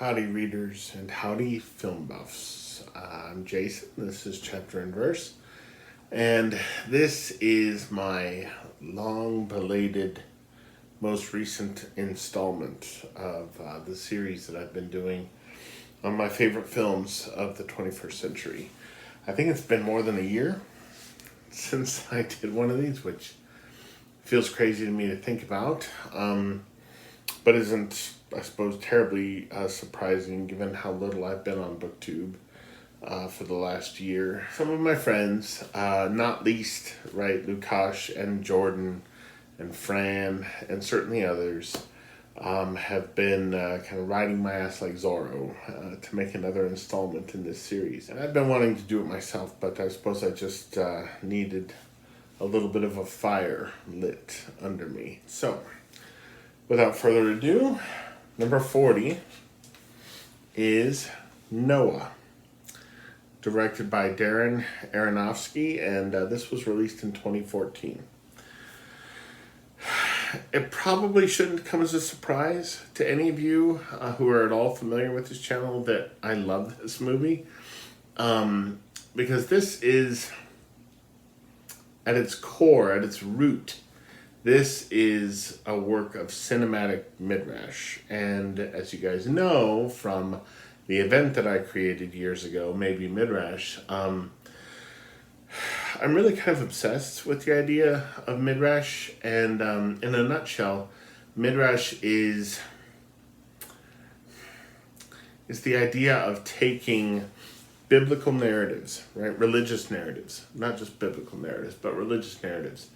Howdy readers and howdy film buffs. I'm Jason, this is Chapter and Verse, and this is my long-belated, most recent installment of the series that I've been doing on my favorite films of the 21st century. I think it's been more than a year since I did one of these, which feels crazy to me to think about, but isn't, I suppose, terribly surprising given how little I've been on BookTube for the last year. Some of my friends, not least, right, Lukash and Jordan and Fran and certainly others, have been kind of riding my ass like Zorro to make another installment in this series. And I've been wanting to do it myself, but I suppose I just needed a little bit of a fire lit under me. So, without further ado, number 40 is Noah, directed by Darren Aronofsky, and this was released in 2014. It probably shouldn't come as a surprise to any of you who are at all familiar with this channel that I love this movie, because this is, at its core, at its root, this is a work of cinematic midrash. And as you guys know from the event that I created years ago, Maybe Midrash, I'm really kind of obsessed with the idea of midrash. And in a nutshell, midrash is the idea of taking biblical narratives, right? Religious narratives, not just biblical narratives, but religious narratives.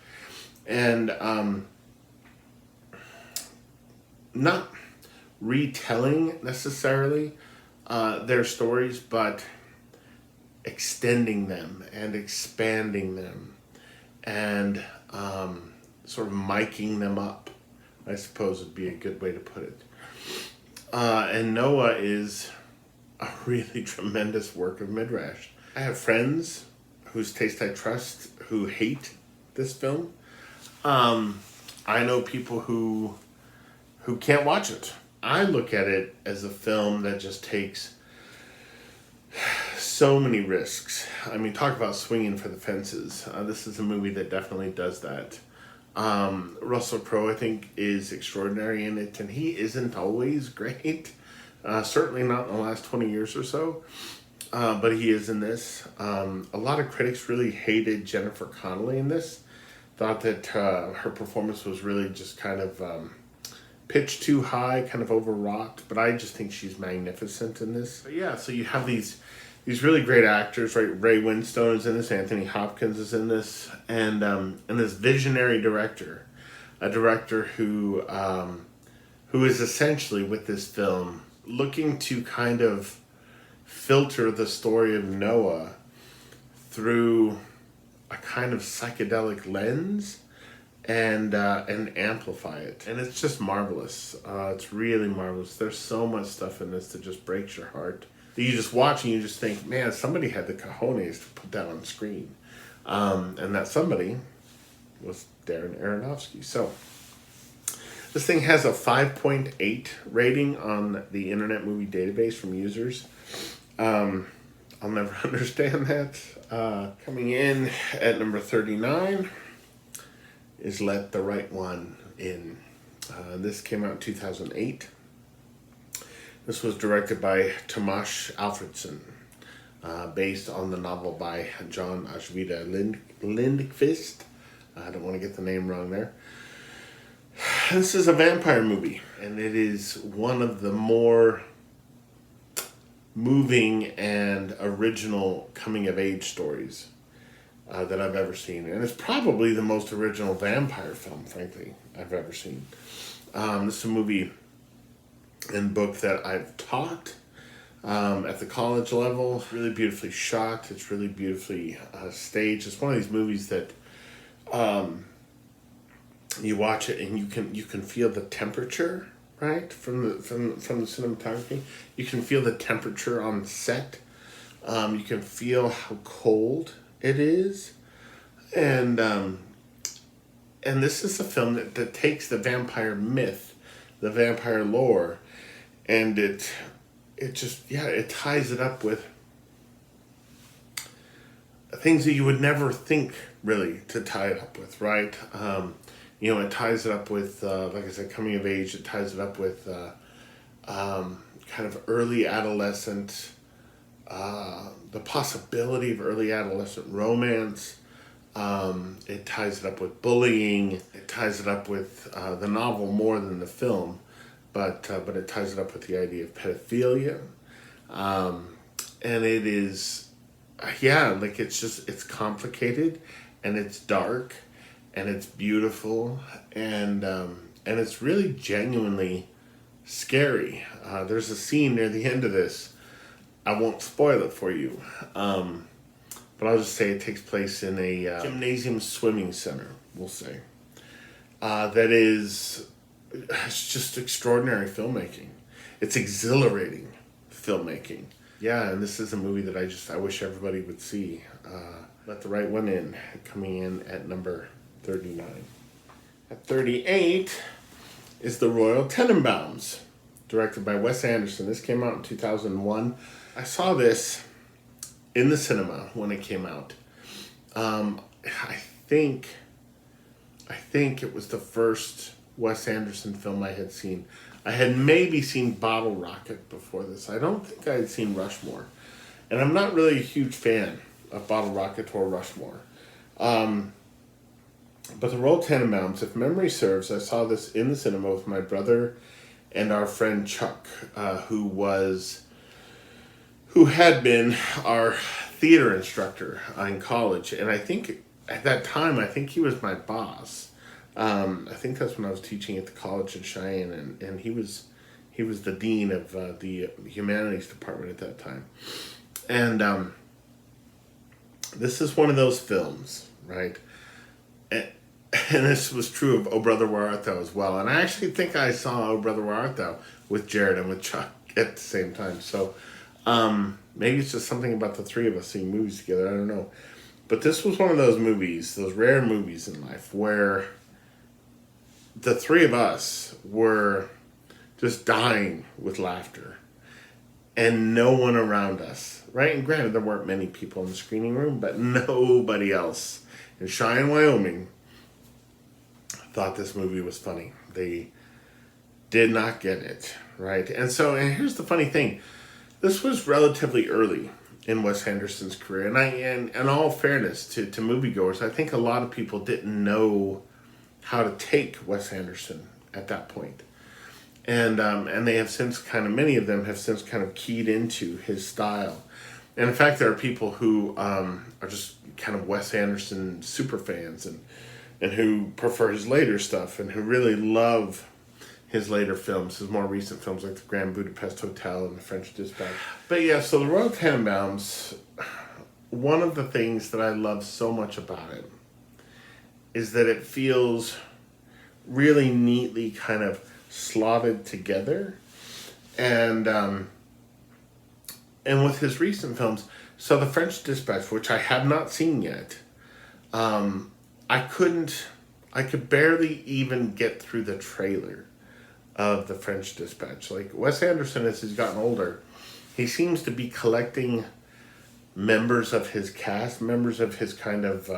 And not retelling necessarily their stories, but extending them and expanding them and sort of miking them up, I suppose would be a good way to put it. And Noah is a really tremendous work of midrash. I have friends whose taste I trust who hate this film. I know people who can't watch it. I look at it as a film that just takes so many risks. I mean, talk about swinging for the fences. This is a movie that definitely does that. Russell Crowe, I think, is extraordinary in it, and he isn't always great. Certainly not in the last 20 years or so, but he is in this. A lot of critics really hated Jennifer Connelly in this. Thought that her performance was really just kind of pitched too high, kind of overwrought, but I just think she's magnificent in this. But yeah, so you have these really great actors, right? Ray Winstone is in this, Anthony Hopkins is in this, and this visionary director, a director who is essentially, with this film, looking to kind of filter the story of Noah through a kind of psychedelic lens and amplify it. And it's just marvelous. It's really marvelous. There's so much stuff in this that just breaks your heart. That you just watch and you just think, man, somebody had the cojones to put that on screen. And that somebody was Darren Aronofsky. So this thing has a 5.8 rating on the Internet Movie Database from users. I'll never understand that. Coming in at number 39 is Let the Right One In. This came out in 2008. This was directed by Tomas Alfredson, based on the novel by John Ajvida Lindqvist. I don't want to get the name wrong there. This is a vampire movie, and it is one of the more moving and original coming-of-age stories that I've ever seen. And it's probably the most original vampire film, frankly, I've ever seen. This is a movie and book that I've taught at the college level. It's really beautifully shot. It's really beautifully staged. It's one of these movies that you watch it and you can feel the temperature, right, from the cinematography. You can feel the temperature on set. You can feel how cold it is, and this is a film that takes the vampire myth, the vampire lore, and it it just, yeah, it ties it up with things that you would never think really to tie it up with, right? It ties it up with, like I said, coming of age. It ties it up with kind of early adolescent, the possibility of early adolescent romance. It ties it up with bullying. It ties it up with the novel more than the film, but it ties it up with the idea of pedophilia. And it is, like it's complicated, and it's dark, and it's beautiful, and it's really genuinely scary. There's a scene near the end of this. I won't spoil it for you, but I'll just say it takes place in a gymnasium swimming center, we'll say. That is, it's just extraordinary filmmaking. It's exhilarating filmmaking. Yeah, and this is a movie that I wish everybody would see. Let the Right One In, coming in at number 39. At 38 is The Royal Tenenbaums, directed by Wes Anderson. This came out in 2001. I saw this in the cinema when it came out. I think it was the first Wes Anderson film I had seen. I had maybe seen Bottle Rocket before this. I don't think I had seen Rushmore. And I'm not really a huge fan of Bottle Rocket or Rushmore. But The Royal Tenenbaums, if memory serves, I saw this in the cinema with my brother and our friend Chuck, who had been our theater instructor in college. And I think at that time, he was my boss. I think that's when I was teaching at the college in Cheyenne, and he was the dean of the humanities department at that time. And this is one of those films, right? And this was true of Oh Brother Where Art Thou as well. And I actually think I saw Oh Brother Where Art Thou with Jared and with Chuck at the same time. So maybe it's just something about the three of us seeing movies together. I don't know. But this was one of those movies, those rare movies in life, where the three of us were just dying with laughter. And no one around us, right? And granted, there weren't many people in the screening room, but nobody else in Cheyenne, Wyoming, thought this movie was funny. They did not get it, right? And here's the funny thing. This was relatively early in Wes Anderson's career. And in all fairness to moviegoers, I think a lot of people didn't know how to take Wes Anderson at that point. And they have since many of them have since keyed into his style. And in fact, there are people who are just kind of Wes Anderson super fans and who prefer his later stuff and who really love his later films, his more recent films like The Grand Budapest Hotel and The French Dispatch. But yeah, so The Royal Tenenbaums, one of the things that I love so much about it is that it feels really neatly kind of slotted together. And with his recent films, so The French Dispatch, which I have not seen yet, I could barely even get through the trailer of The French Dispatch. Like, Wes Anderson, as he's gotten older, he seems to be collecting members of his cast, members of his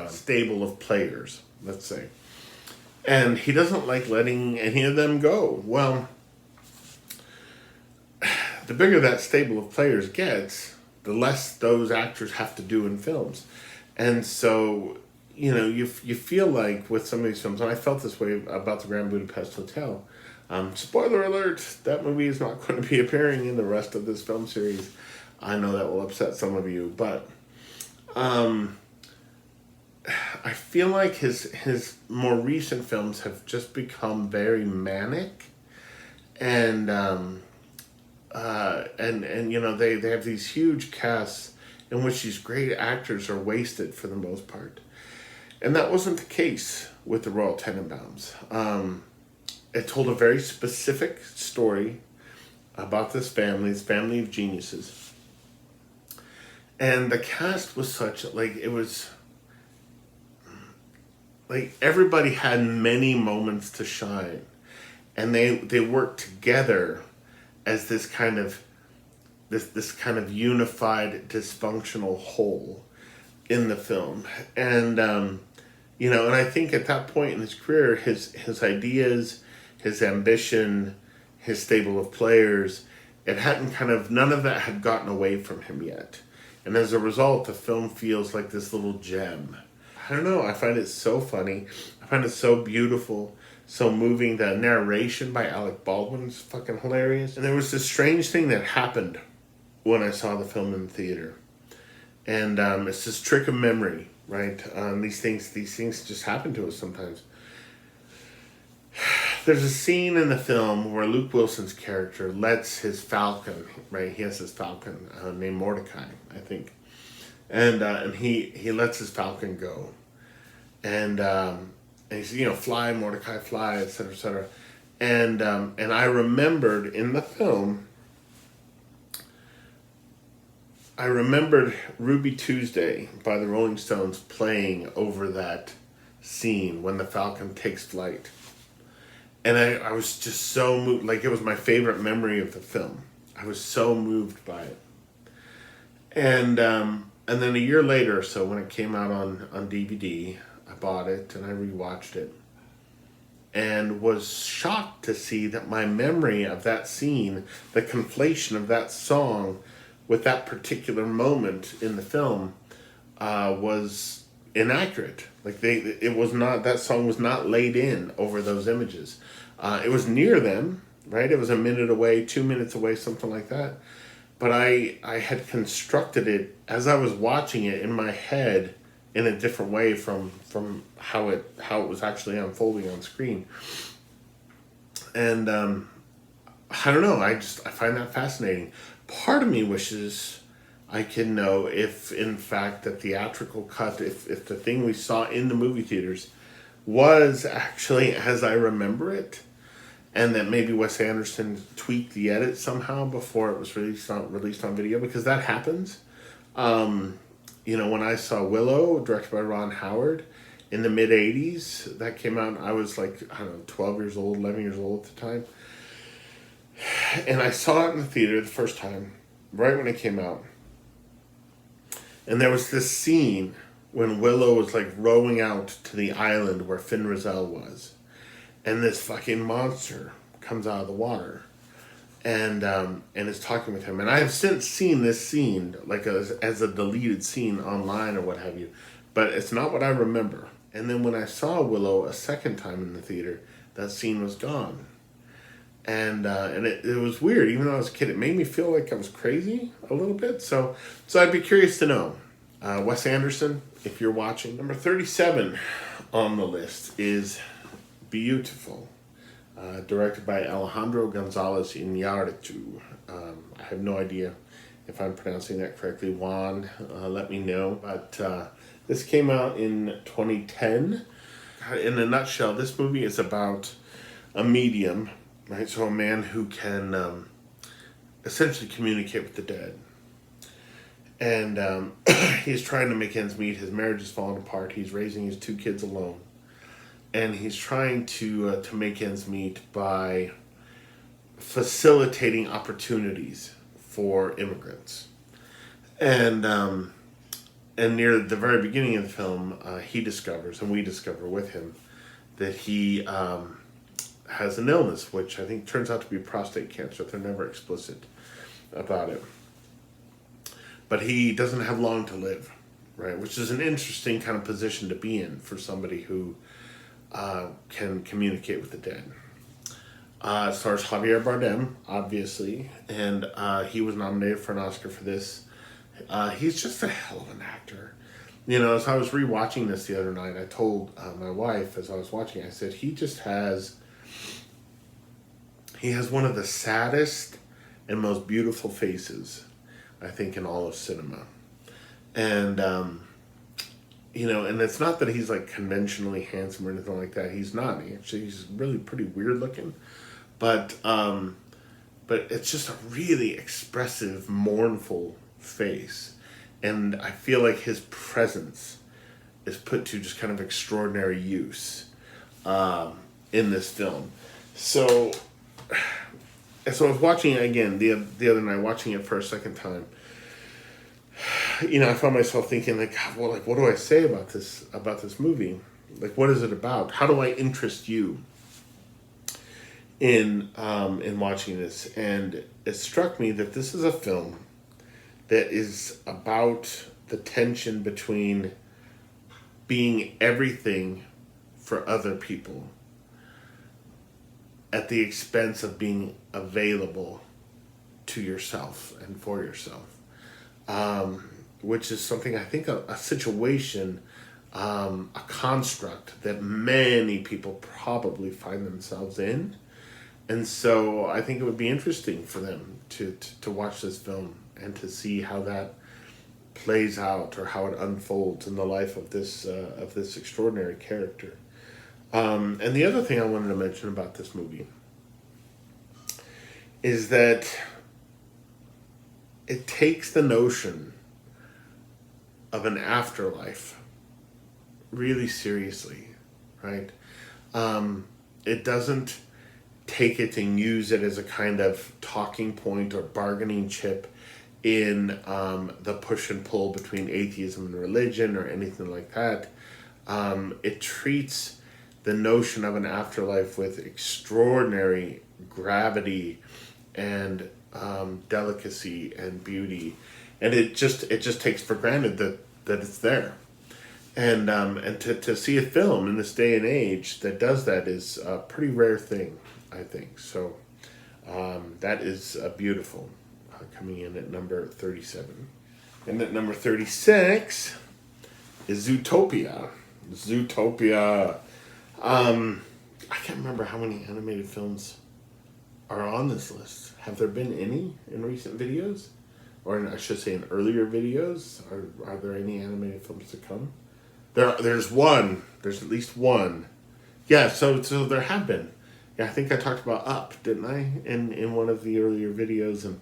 stable of players, let's say. And he doesn't like letting any of them go. Well, the bigger that stable of players gets, the less those actors have to do in films. And so, you feel like with some of these films, and I felt this way about The Grand Budapest Hotel. Spoiler alert, that movie is not going to be appearing in the rest of this film series. I know that will upset some of you, but I feel like his more recent films have just become very manic, and they have these huge casts in which these great actors are wasted for the most part, and that wasn't the case with The Royal Tenenbaums. It told a very specific story about this family of geniuses, and the cast was such it was. Like, everybody had many moments to shine, and they worked together as this kind of this kind of unified dysfunctional whole in the film. And and I think at that point in his career, his ideas, his ambition, his stable of players, it hadn't none of that had gotten away from him yet. And as a result, the film feels like this little gem. I don't know, I find it so funny. I find it so beautiful, so moving. The narration by Alec Baldwin is fucking hilarious. And there was this strange thing that happened when I saw the film in the theater. And it's this trick of memory, right? These things just happen to us sometimes. There's a scene in the film where Luke Wilson's character lets his falcon, right? He has his falcon named Mordecai, I think, and he lets his falcon go, and he's fly Mordecai, fly, etc., etc., and I remembered in the film. I remembered Ruby Tuesday by the Rolling Stones playing over that scene when the falcon takes flight. And I was just so moved, like it was my favorite memory of the film. I was so moved by it. And then a year later or so, when it came out on DVD, I bought it and I rewatched it. And was shocked to see that my memory of that scene, the conflation of that song with that particular moment in the film, was inaccurate. Like that song was not laid in over those images. It was near them, right? It was a minute away, 2 minutes away, something like that. But I had constructed it as I was watching it in my head in a different way from how it was actually unfolding on screen. And I don't know. I find that fascinating. Part of me wishes I can know if, in fact, the theatrical cut, if the thing we saw in the movie theaters was actually as I remember it, and that maybe Wes Anderson tweaked the edit somehow before it was released on video, because that happens. When I saw Willow, directed by Ron Howard, in the mid-'80s, that came out, I was 12 years old, 11 years old at the time. And I saw it in the theater the first time, right when it came out. And there was this scene when Willow was rowing out to the island where Finn Rizal was. And this fucking monster comes out of the water and is talking with him. And I have since seen this scene as a deleted scene online or what have you. But it's not what I remember. And then when I saw Willow a second time in the theater, that scene was gone. And it was weird. Even though I was a kid, it made me feel like I was crazy a little bit. So I'd be curious to know. Wes Anderson, if you're watching. Number 37 on the list is Beautiful, directed by Alejandro González Iñárritu. I have no idea if I'm pronouncing that correctly. Juan, let me know. But this came out in 2010. In a nutshell, this movie is about a medium, right? So a man who can essentially communicate with the dead. And he's trying to make ends meet. His marriage is falling apart. He's raising his 2 kids alone. And he's trying to make ends meet by facilitating opportunities for immigrants. And near the very beginning of the film, he discovers, and we discover with him, that he has an illness, which I think turns out to be prostate cancer. They're never explicit about it. But he doesn't have long to live, right? Which is an interesting kind of position to be in for somebody who can communicate with the dead. Stars Javier Bardem, obviously, and he was nominated for an Oscar for this. He's just a hell of an actor. As I was rewatching this the other night, I told my wife as I was watching, I said, he has one of the saddest and most beautiful faces, I think, in all of cinema. And, and it's not that he's conventionally handsome or anything like that. He's not. He's really pretty weird looking. But it's just a really expressive, mournful face. And I feel like his presence is put to just kind of extraordinary use in this film. So so I was watching it again the other night, watching it for a second time. I found myself thinking like, God, well, like, what do I say about this movie? Like, what is it about? How do I interest you in watching this? And it struck me that this is a film that is about the tension between being everything for other people at the expense of being available to yourself and for yourself. Which is something, I think, a situation, a construct that many people probably find themselves in. And so I think it would be interesting for them to watch this film and to see how that plays out or how it unfolds in the life of this extraordinary character. And the other thing I wanted to mention about this movie is that it takes the notion of an afterlife really seriously, right? It doesn't take it and use it as a kind of talking point or bargaining chip in the push and pull between atheism and religion or anything like that. It treats the notion of an afterlife with extraordinary gravity and delicacy and beauty, and it just takes for granted that it's there, and to see a film in this day and age that does that is a pretty rare thing, I think. So that is beautiful. Coming in at number 37, and at number 36 is Zootopia. I can't remember how many animated films are on this list. Have there been any in recent videos? Or I should say in earlier videos? Are there any animated films to come? There's one. There's at least one. Yeah, so there have been. Yeah, I think I talked about Up, didn't I? In one of the earlier videos. And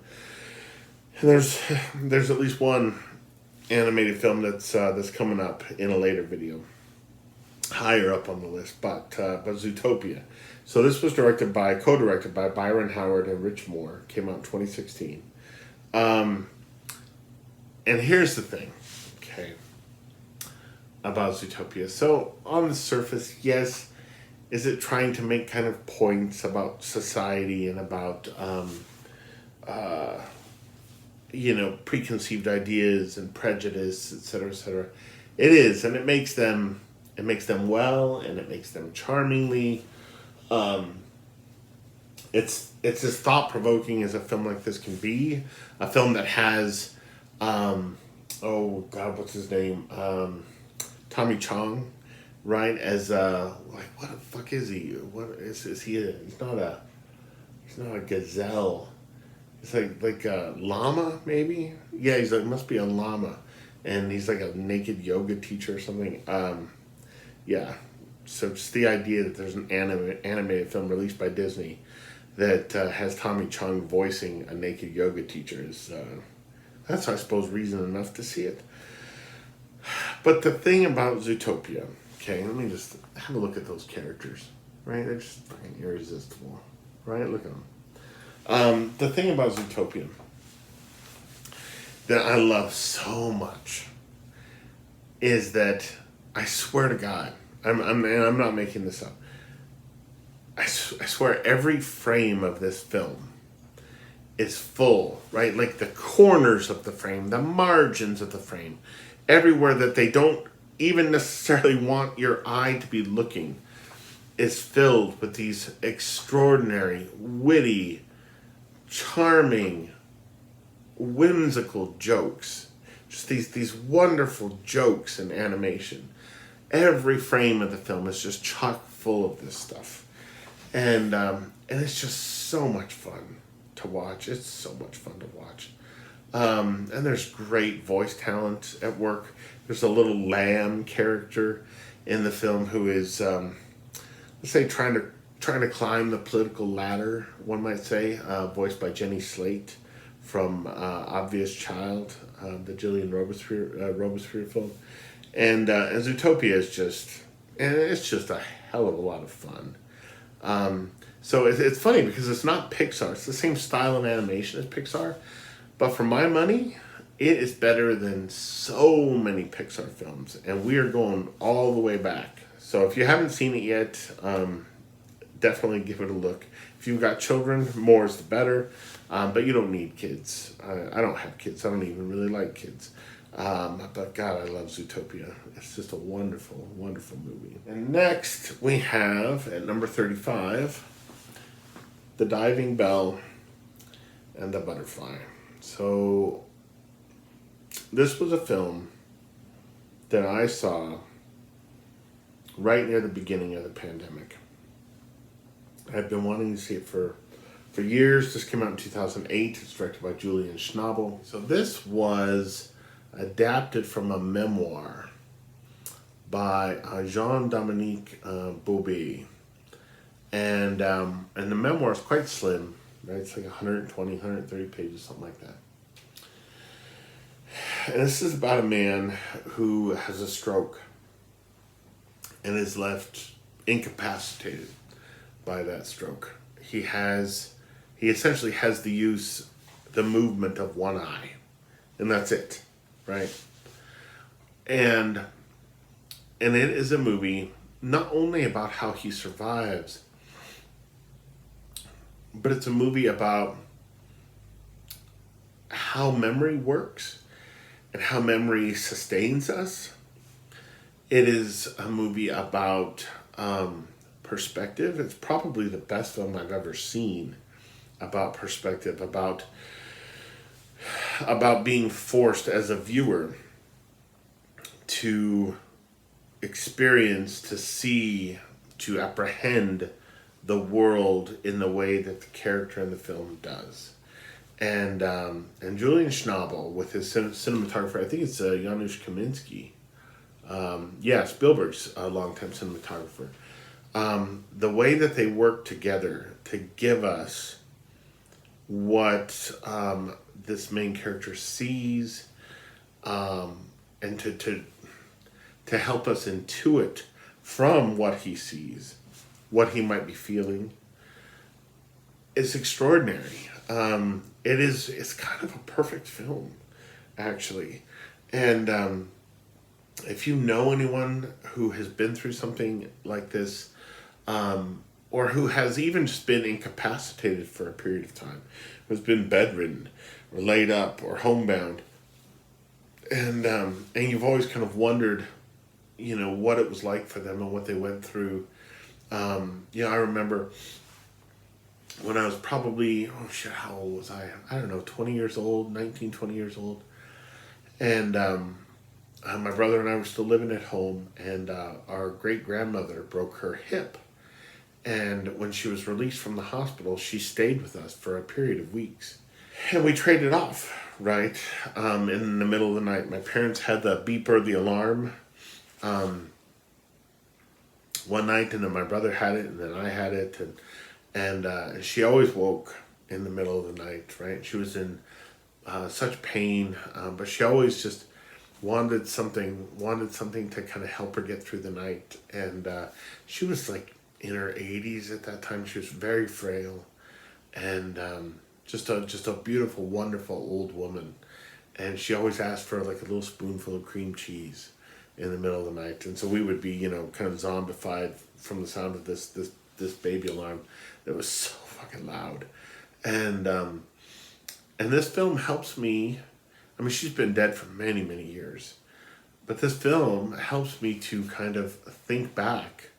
there's at least one animated film that's coming up in a later video. Higher up on the list, but Zootopia. So this was co-directed by Byron Howard and Rich Moore. Came out in 2016. And here's the thing, okay, about Zootopia. So on the surface, yes, is it trying to make kind of points about society and about preconceived ideas and prejudice, etc., etc. It is, and it makes them well, and it makes them charmingly. It's as thought-provoking as a film like this can be. A film that has, what's his name? Tommy Chong, right? As what the fuck is he? What is he? He's not a gazelle. It's like a llama, maybe. Yeah, he's like must be a llama, and he's like a naked yoga teacher or something. Yeah, so just the idea that there's an animated film released by Disney that has Tommy Chung voicing a naked yoga teacher is, that's, I suppose, reason enough to see it. But the thing about Zootopia, okay, let me just have a look at those characters, right? They're just fucking irresistible, right? Look at them. The thing about Zootopia that I love so much is that I swear to God, I'm not making this up. I swear every frame of this film is full, right? Like the corners of the frame, the margins of the frame, everywhere that they don't even necessarily want your eye to be looking is filled with these extraordinary, witty, charming, whimsical jokes. Just these wonderful jokes and animation. Every frame of the film is just chock full of this stuff. And it's just so much fun to watch. It's so much fun to watch. And there's great voice talent at work. There's a little lamb character in the film who is, let's say, trying to climb the political ladder, one might say, voiced by Jenny Slate from Obvious Child, the Gillian Robespierre film. And Zootopia is just a hell of a lot of fun. So it's funny because it's not Pixar. It's the same style of animation as Pixar. But for my money, it is better than so many Pixar films. And we are going all the way back. So if you haven't seen it yet, definitely give it a look. If you've got children, more is the better. But you don't need kids. I don't have kids. I don't even really like kids. But God, I love Zootopia. It's just a wonderful, wonderful movie. And next we have, at number 35, The Diving Bell and the Butterfly. So this was a film that I saw right near the beginning of the pandemic. I've been wanting to see it for years. This came out in 2008. It's directed by Julian Schnabel. So this was adapted from a memoir by Jean-Dominique Bauby. And the memoir is quite slim, right? It's like 120, 130 pages, something like that. And this is about a man who has a stroke and is left incapacitated by that stroke. He essentially has the movement of one eye, and that's it, right? And it is a movie not only about how he survives, but it's a movie about how memory works and how memory sustains us. It is a movie about perspective. It's probably the best film I've ever seen about perspective, about being forced as a viewer to experience, to see, to apprehend the world in the way that the character in the film does. And Julian Schnabel with his cinematographer, I think it's Janusz Kaminski. Spielberg's a longtime cinematographer. The way that they work together to give us what this main character sees, and to help us intuit from what he sees, what he might be feeling, is extraordinary. It's kind of a perfect film, actually. And if you know anyone who has been through something like this, or who has even just been incapacitated for a period of time, who's been bedridden or laid up or homebound, and you've always kind of wondered, what it was like for them and what they went through. I remember when I was probably, how old was I? I don't know, 20 years old, 19, 20 years old. And my brother and I were still living at home, and our great-grandmother broke her hip. And when she was released from the hospital, she stayed with us for a period of weeks. And we traded off, right? In the middle of the night. My parents had the beeper, the alarm, one night, and then my brother had it, and then I had it. And she always woke in the middle of the night, right? She was in such pain, but she always just wanted something to kind of help her get through the night. And she was like in her 80s at that time. She was very frail, and just a beautiful, wonderful old woman. And she always asked for like a little spoonful of cream cheese in the middle of the night. And so we would be, kind of zombified from the sound of this baby alarm that was so fucking loud. And this film helps me. I mean, she's been dead for many, many years, but this film helps me to kind of think back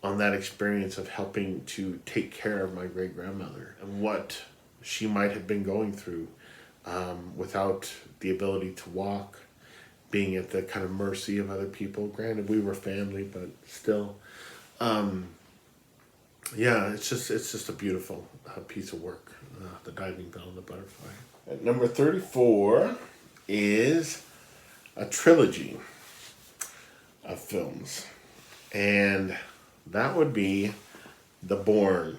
on that experience of helping to take care of my great-grandmother and what she might have been going through without the ability to walk, being at the kind of mercy of other people. Granted, we were family, but still. It's just a beautiful piece of work, The Diving Bell and the Butterfly. At number 34 is a trilogy of films, and that would be the Bourne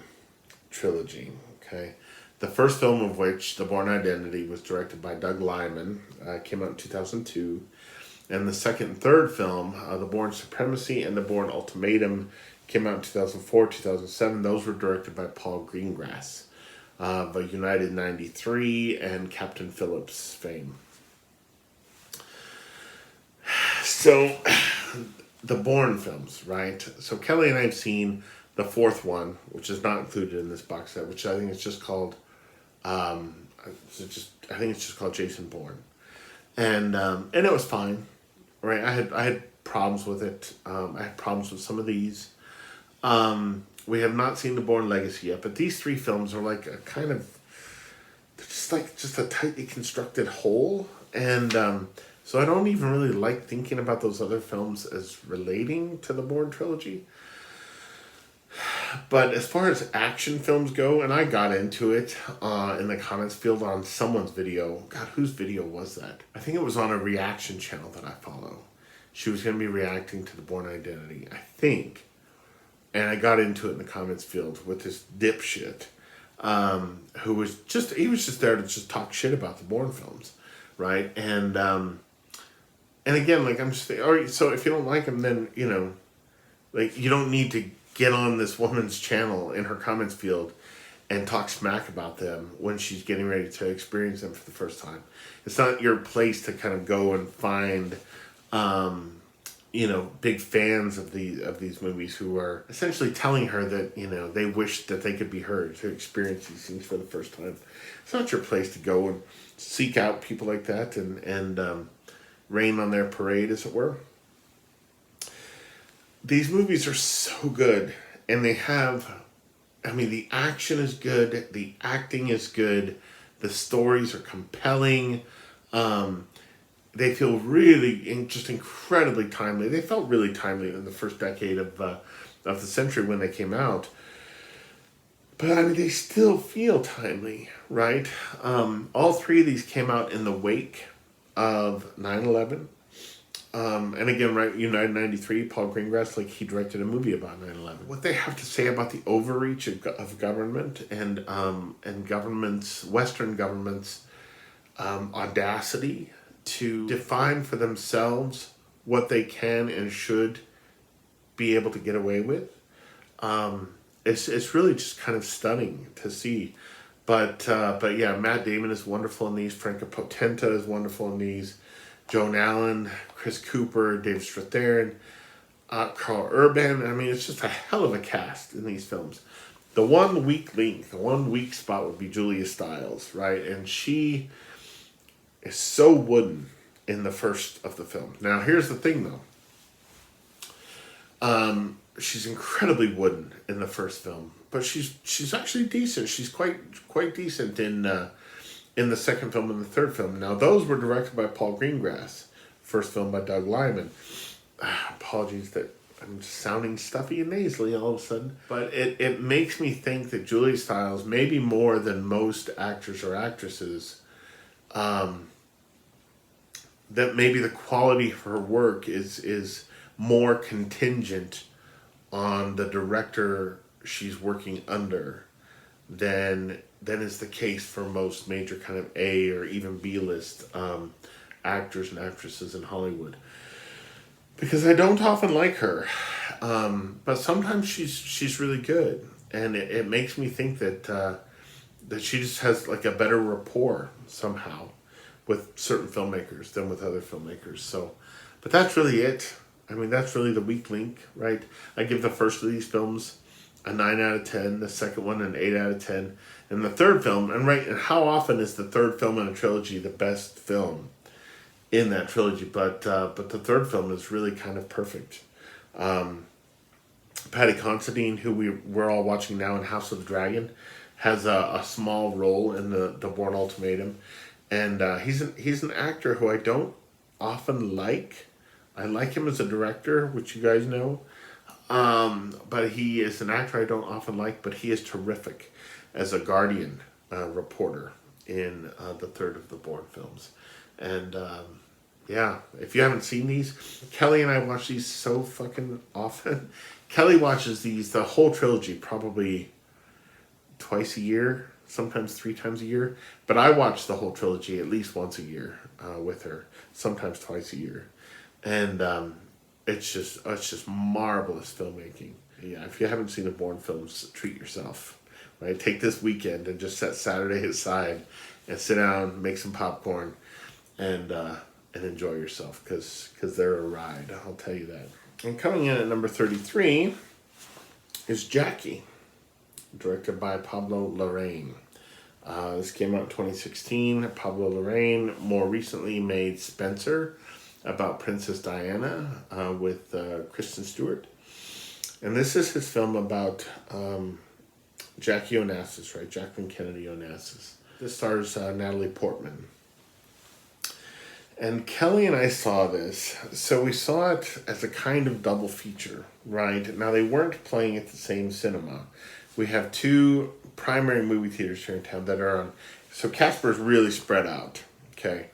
Trilogy. Okay, the first film of which, The Bourne Identity, was directed by Doug Liman, came out in 2002, and the second and third film, The Bourne Supremacy and The Bourne Ultimatum, came out in 2004, 2007. Those were directed by Paul Greengrass, of United 93 and Captain Phillips fame. So, the Bourne films, right? So Kelly and I have seen the fourth one, which is not included in this box set, which I think is just called, I think it's just called Jason Bourne, and it was fine, right? I had problems with it. I had problems with some of these. We have not seen the Bourne Legacy yet, but these three films are like a kind of, they're just a tightly constructed whole, and so I don't even really like thinking about those other films as relating to the Bourne Trilogy. But as far as action films go, and I got into it in the comments field on someone's video. God, whose video was that? I think it was on a reaction channel that I follow. She was going to be reacting to the Bourne Identity, I think. And I got into it in the comments field with this dipshit who was just, he was just there to just talk shit about the Bourne films, right? And again, like, I'm just thinking, all right, so if you don't like them, then, you know, like, you don't need to get on this woman's channel in her comments field and talk smack about them when she's getting ready to experience them for the first time. It's not your place to kind of go and find, you know, big fans of these movies who are essentially telling her that, you know, they wish that they could be her to experience these things for the first time. It's not your place to go and seek out people like that and rain on their parade, as it were. These movies are so good, and they have, I mean, the action is good, the acting is good, the stories are compelling, they feel really just incredibly timely. They felt really timely in the first decade of the century when they came out. But I mean, they still feel timely, right? All three of these came out in the wake of 9/11. And again, right, United 93, Paul Greengrass, like, he directed a movie about 9/11. What they have to say about the overreach of government and governments, Western governments, audacity to define for themselves what they can and should be able to get away with. It's really just kind of stunning to see. But yeah, Matt Damon is wonderful in these. Franca Potenta is wonderful in these. Joan Allen, Chris Cooper, David Strathairn, Carl Urban. I mean, it's just a hell of a cast in these films. The one weak link, the one weak spot would be Julia Stiles, right? And she is so wooden in the first of the film. Now, here's the thing, though. She's incredibly wooden in the first film, but she's actually decent. She's quite decent in the second film and the third film. Now, those were directed by Paul Greengrass. First film by Doug Liman. Apologies that I'm sounding stuffy and nasally all of a sudden. But it makes me think that Julia Stiles, maybe more than most actors or actresses, that maybe the quality of her work is more contingent on the director she's working under than is the case for most major kind of A or even B-list actors and actresses in Hollywood. Because I don't often like her, but sometimes she's really good, and it makes me think that she just has like a better rapport somehow with certain filmmakers than with other filmmakers. So, but that's really it. I mean, that's really the weak link, right? I give the first of these films a 9 out of 10, the second one an 8 out of 10, and the third film, and how often is the third film in a trilogy the best film in that trilogy? But the third film is really kind of perfect. Paddy Considine, who we're all watching now in House of the Dragon, has a small role in the Bourne Ultimatum, and he's an actor who I don't often like. I like him as a director, which you guys know. But he is an actor I don't often like, but he is terrific as a Guardian reporter in the third of the Bourne films. And yeah, if you haven't seen these, Kelly and I watch these so fucking often. Kelly watches the whole trilogy probably twice a year, sometimes 3 times a year. But I watch the whole trilogy at least once a year with her, sometimes twice a year. And it's just marvelous filmmaking. Yeah, if you haven't seen the Bourne films, treat yourself. Right, take this weekend and just set Saturday aside and sit down, make some popcorn, and enjoy yourself because they're a ride. I'll tell you that. And coming in at number 33 is Jackie, directed by Pablo Larraín. This came out in 2016. Pablo Larraín more recently made Spencer, about Princess Diana, with Kristen Stewart. And this is his film about Jackie Onassis, right? Jacqueline Kennedy Onassis. This stars Natalie Portman. And Kelly and I saw this, so we saw it as a kind of double feature, right? Now, they weren't playing at the same cinema. We have two primary movie theaters here in town that are on, so Casper's really spread out, okay?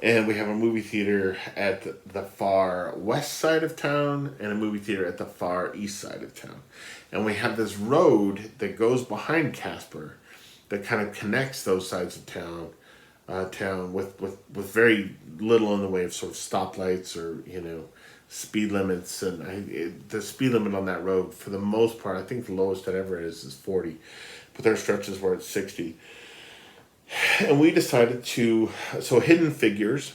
And we have a movie theater at the far west side of town and a movie theater at the far east side of town. And we have this road that goes behind Casper that kind of connects those sides of town with very little in the way of sort of stoplights or, speed limits. And the speed limit on that road, for the most part, I think the lowest it ever is 40. But there are stretches where it's 60. And we decided so Hidden Figures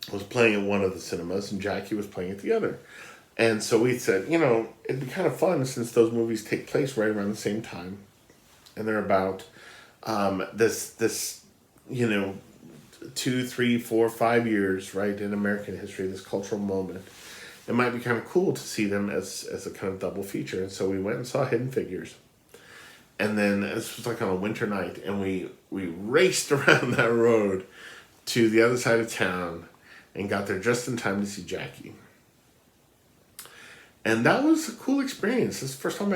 was playing at one of the cinemas and Jackie was playing at the other. And so we said, it'd be kind of fun since those movies take place right around the same time. And they're about this 2, 3, 4, 5 years, right, in American history, this cultural moment. It might be kind of cool to see them as a kind of double feature. And so we went and saw Hidden Figures. And then this was like on a winter night, and we raced around that road to the other side of town and got there just in time to see Jackie. And that was a cool experience. This is the first time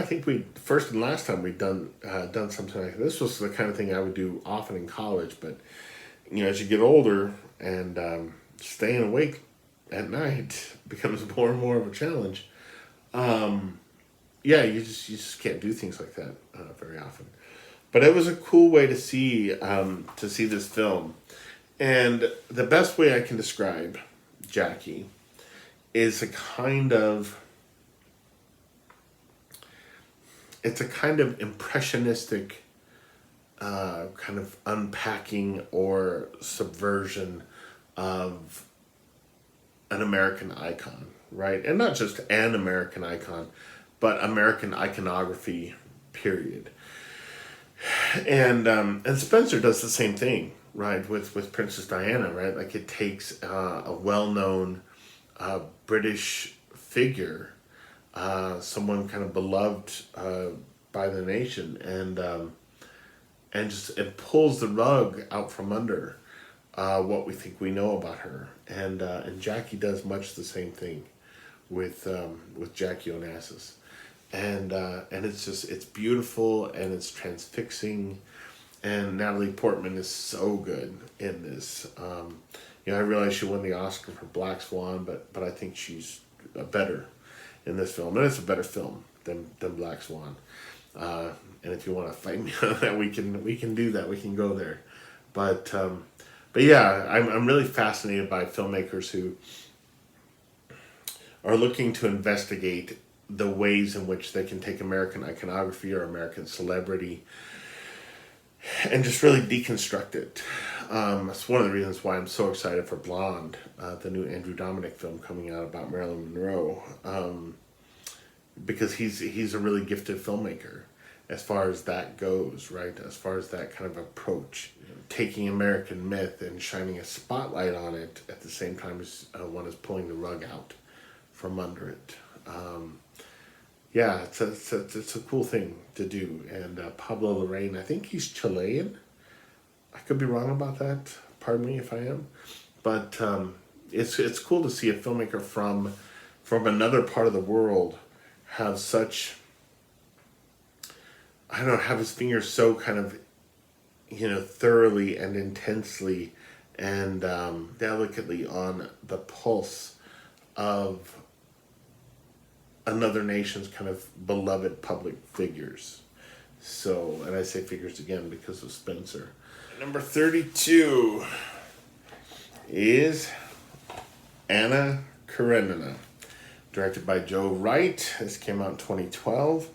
first and last time we'd done something like this. This was the kind of thing I would do often in college, but as you get older and staying awake at night becomes more and more of a challenge. You just can't do things like that very often. But it was a cool way to see this film. And the best way I can describe Jackie is a kind of impressionistic kind of unpacking or subversion of an American icon, right? And not just an American icon, but American iconography, period. And Spencer does the same thing, right, with Princess Diana, right? Like, it takes a well-known British figure, someone kind of beloved by the nation, and pulls the rug out from under what we think we know about her. And Jackie does much the same thing with Jackie Onassis. And it's beautiful and it's transfixing, and Natalie Portman is so good in this. I realize she won the Oscar for Black Swan, but I think she's better in this film, and it's a better film than Black Swan. And if you want to fight me on that, we can do that. We can go there, but yeah, I'm really fascinated by filmmakers who are looking to investigate the ways in which they can take American iconography or American celebrity and just really deconstruct it. That's one of the reasons why I'm so excited for Blonde, the new Andrew Dominik film coming out about Marilyn Monroe, because he's a really gifted filmmaker as far as that goes, right? As far as that kind of approach, taking American myth and shining a spotlight on it at the same time as one is pulling the rug out from under it. It's a cool thing to do. And Pablo Larraín, I think he's Chilean. I could be wrong about that. Pardon me if I am. But it's cool to see a filmmaker from another part of the world have such, have his fingers so kind of, thoroughly and intensely and delicately on the pulse of another nation's kind of beloved public figures. So, and I say figures again because of Spencer. Number 32 is Anna Karenina, directed by Joe Wright. This came out in 2012.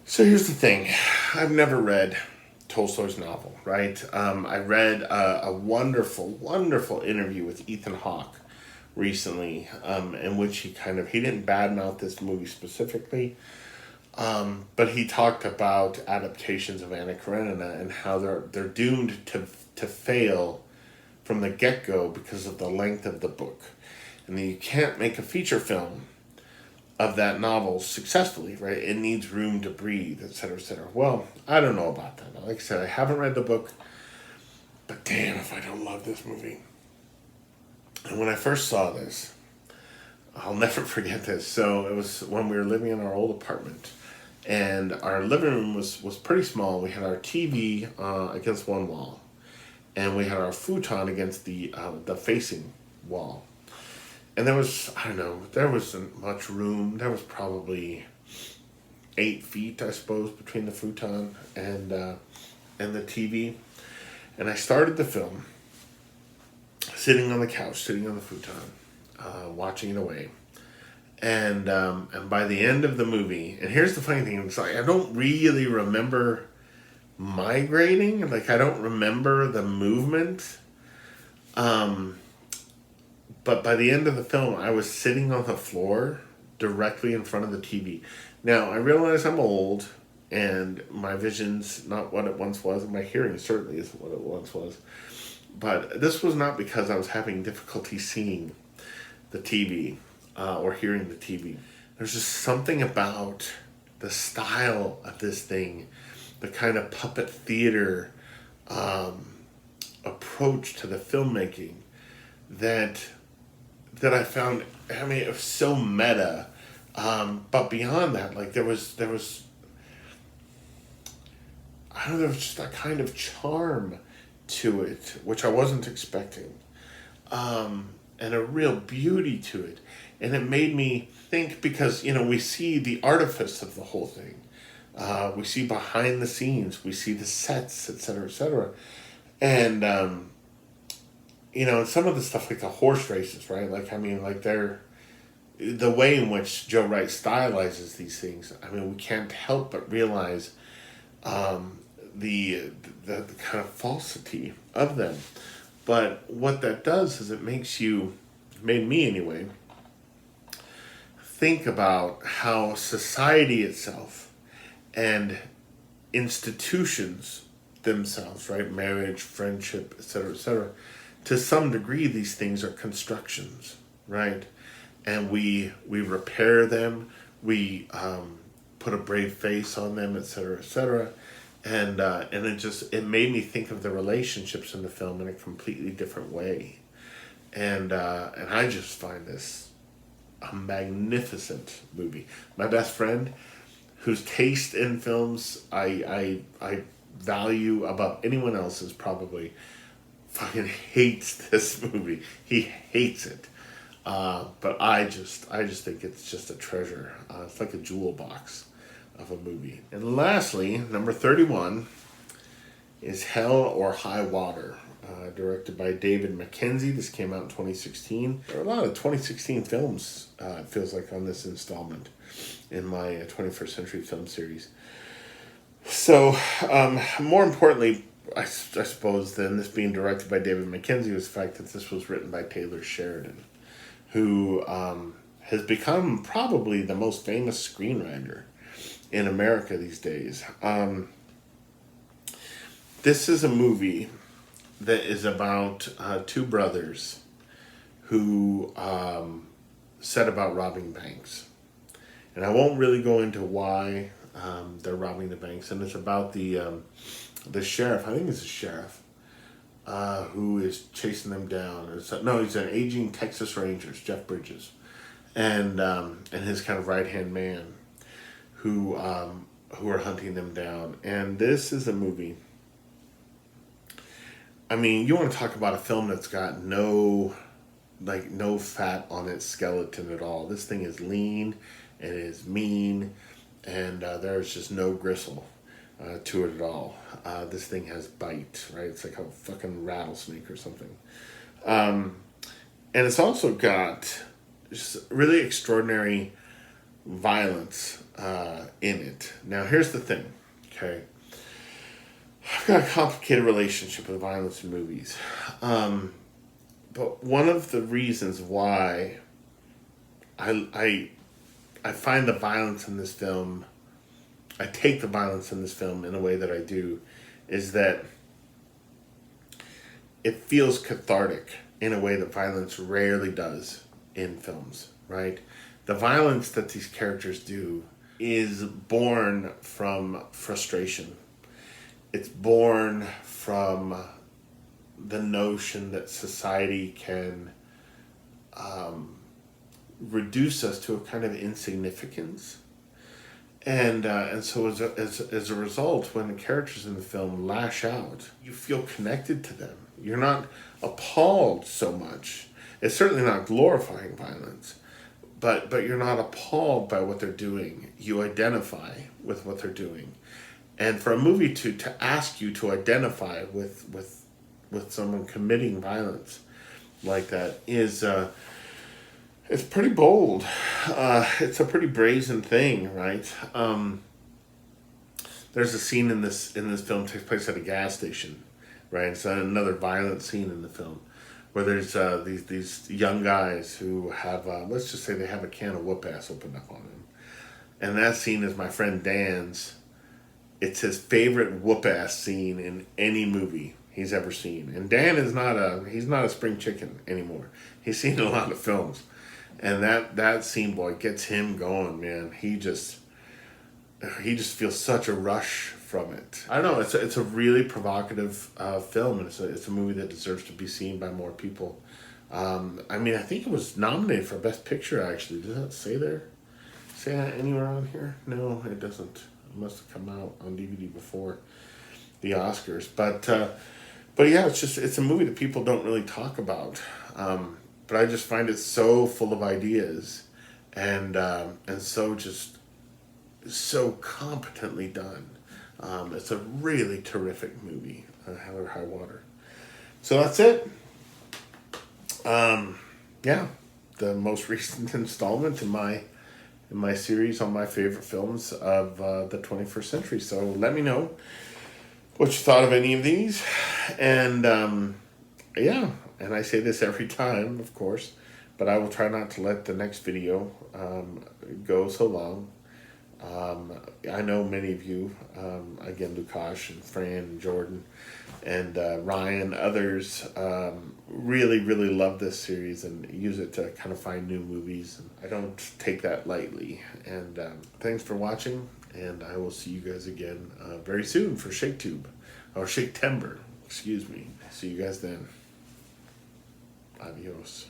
So here's the thing. I've never read Tolstoy's novel, right? I read a wonderful, wonderful interview with Ethan Hawke recently, in which he didn't badmouth this movie specifically, but he talked about adaptations of Anna Karenina and how they're doomed to fail from the get-go because of the length of the book. And you can't make a feature film of that novel successfully, right? It needs room to breathe, et cetera, et cetera. Well, I don't know about that. Like I said, I haven't read the book, but damn if I don't love this movie. And when I first saw this, I'll never forget this. So it was when we were living in our old apartment, and our living room was pretty small. We had our TV against one wall, and we had our futon against the facing wall. And there wasn't much room. There was probably 8 feet, I suppose, between the futon and the TV. And I started the film sitting on the couch, sitting on the futon, watching it away. And by the end of the movie, and here's the funny thing, it's like I don't really remember migrating. Like, I don't remember the movement. But by the end of the film, I was sitting on the floor directly in front of the TV. Now, I realize I'm old, and my vision's not what it once was, and my hearing certainly isn't what it once was. But this was not because I was having difficulty seeing the TV or hearing the TV. There's just something about the style of this thing, the kind of puppet theater approach to the filmmaking that I found. I mean, it was so meta, but beyond that, like there was just a kind of charm to it, which I wasn't expecting, and a real beauty to it, and it made me think, because we see the artifice of the whole thing, we see behind the scenes, we see the sets, etc., and some of the stuff, like the horse races, right? Like, I mean, like the way in which Joe Wright stylizes these things. I mean, we can't help but realize the kind of falsity of them. But what that does is it made me anyway, think about how society itself and institutions themselves, right? Marriage, friendship, etc., to some degree, these things are constructions, right? And we repair them, we put a brave face on them, etc., and it made me think of the relationships in the film in a completely different way, and I just find this a magnificent movie. My best friend, whose taste in films I value above anyone else's, probably fucking hates this movie. He hates it. But I just think it's just a treasure. It's like a jewel box of a movie. And lastly, number 31 is Hell or High Water, directed by David Mackenzie. This came out in 2016. There are a lot of 2016 films, it feels like, on this installment in my 21st Century Film series. So, more importantly, I suppose, than this being directed by David Mackenzie, was the fact that this was written by Taylor Sheridan, who has become probably the most famous screenwriter in America these days. This is a movie that is about 2 brothers who set about robbing banks. And I won't really go into why they're robbing the banks. And it's about the sheriff, I think it's the sheriff, who is chasing them down. He's an aging Texas Ranger, Jeff Bridges, and his kind of right-hand man who are hunting them down. And this is a movie, I mean, you want to talk about a film that's got no fat on its skeleton at all. This thing is lean, and it is mean, and there's just no gristle to it at all. This thing has bite, right? It's like a fucking rattlesnake or something. And it's also got just really extraordinary violence in it. Now, here's the thing, okay? I've got a complicated relationship with violence in movies. But one of the reasons why I find the violence in this film, I take the violence in this film in a way that I do, is that it feels cathartic in a way that violence rarely does in films, right? The violence that these characters do is born from frustration. It's born from the notion that society can reduce us to a kind of insignificance. And so as a result, when the characters in the film lash out, you feel connected to them. You're not appalled so much. It's certainly not glorifying violence, but you're not appalled by what they're doing. You identify with what they're doing. And for a movie to ask you to identify with someone committing violence like that is it's pretty bold. It's a pretty brazen thing, right? There's a scene in this film takes place at a gas station, right? It's another violent scene in the film where there's these young guys who have let's just say they have a can of whoop ass opened up on them, and that scene is my friend Dan's. It's his favorite whoop ass scene in any movie he's ever seen. And Dan is he's not a spring chicken anymore. He's seen a lot of films. And that scene, boy, gets him going, man. He just feels such a rush from it. I don't know, it's a really provocative film, and it's a movie that deserves to be seen by more people. I mean, I think it was nominated for Best Picture, actually. Does that say there? Say that anywhere on here? No, it doesn't. It must have come out on DVD before the Oscars. But yeah, it's a movie that people don't really talk about. But I just find it so full of ideas, and so competently done. It's a really terrific movie, Hell or High Water. So that's it. Yeah, the most recent installment in my series on my favorite films of the 21st century. So let me know what you thought of any of these, and yeah. And I say this every time, of course, but I will try not to let the next video go so long. I know many of you, again, Lukash and Fran and Jordan and Ryan, others, really, really love this series and use it to kind of find new movies. And I don't take that lightly. And thanks for watching, and I will see you guys again very soon for ShakeTube, or Shake-Tember, excuse me. See you guys then. Adios.